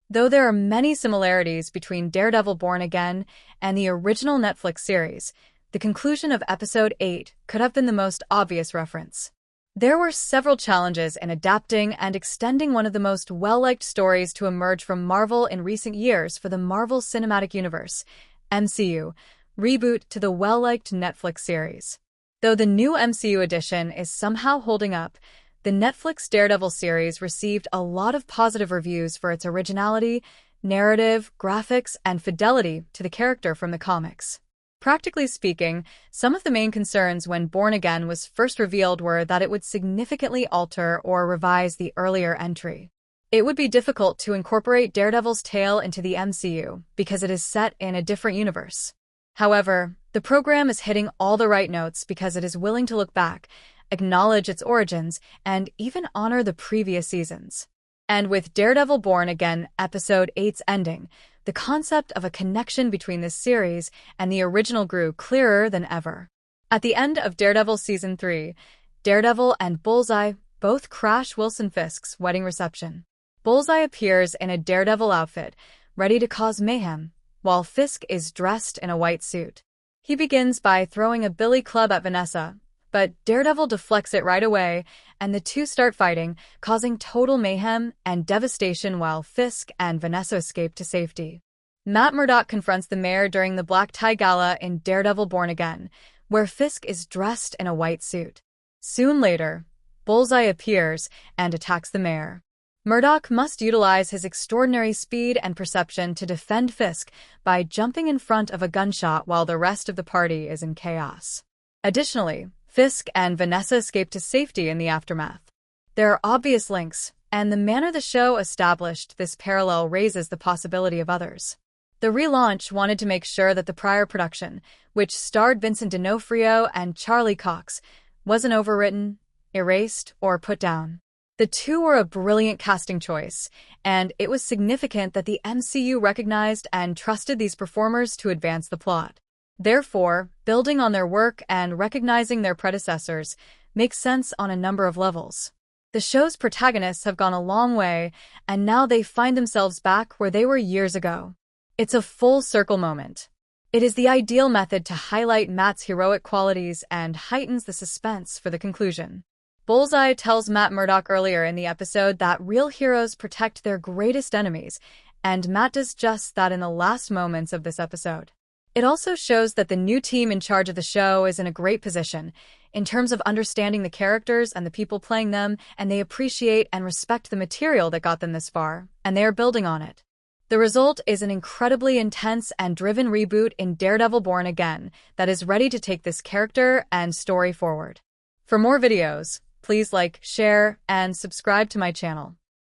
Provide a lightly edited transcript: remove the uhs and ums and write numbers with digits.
Though there are many similarities between Daredevil Born Again and the original Netflix series, the conclusion of episode 8 could have been the most obvious reference. There were several challenges in adapting and extending one of the most well-liked stories to emerge from Marvel in recent years for the Marvel Cinematic Universe, MCU, reboot to the well-liked Netflix series. Though the new MCU edition is somehow holding up, the Netflix Daredevil series received a lot of positive reviews for its originality, narrative, graphics, and fidelity to the character from the comics. Practically speaking, some of the main concerns when Born Again was first revealed were that it would significantly alter or revise the earlier entry. It would be difficult to incorporate Daredevil's tale into the MCU because it is set in a different universe. However, the program is hitting all the right notes because it is willing to look back, acknowledge its origins, and even honor the previous seasons. And with Daredevil Born Again Episode 8's ending, the concept of a connection between this series and the original grew clearer than ever. At the end of Daredevil Season 3, Daredevil and Bullseye both crash Wilson Fisk's wedding reception. Bullseye appears in a Daredevil outfit, ready to cause mayhem, while Fisk is dressed in a white suit. He begins by throwing a billy club at Vanessa, but Daredevil deflects it right away, and the two start fighting, causing total mayhem and devastation while Fisk and Vanessa escape to safety. Matt Murdock confronts the mayor during the black tie gala in Daredevil Born Again, where Fisk is dressed in a white suit. Soon later, Bullseye appears and attacks the mayor. Murdock must utilize his extraordinary speed and perception to defend Fisk by jumping in front of a gunshot while the rest of the party is in chaos. Additionally, Fisk and Vanessa escape to safety in the aftermath. There are obvious links, and the manner the show established this parallel raises the possibility of others. The relaunch wanted to make sure that the prior production, which starred Vincent D'Onofrio and Charlie Cox, wasn't overwritten, erased, or put down. The two were a brilliant casting choice, and it was significant that the MCU recognized and trusted these performers to advance the plot. Therefore, building on their work and recognizing their predecessors makes sense on a number of levels. The show's protagonists have gone a long way, and now they find themselves back where they were years ago. It's a full circle moment. It is the ideal method to highlight Matt's heroic qualities and heightens the suspense for the conclusion. Bullseye tells Matt Murdock earlier in the episode that real heroes protect their greatest enemies, and Matt does just that in the last moments of this episode. It also shows that the new team in charge of the show is in a great position in terms of understanding the characters and the people playing them, and they appreciate and respect the material that got them this far, and they are building on it. The result is an incredibly intense and driven reboot in Daredevil Born Again that is ready to take this character and story forward. For more videos, please like, share, and subscribe to my channel.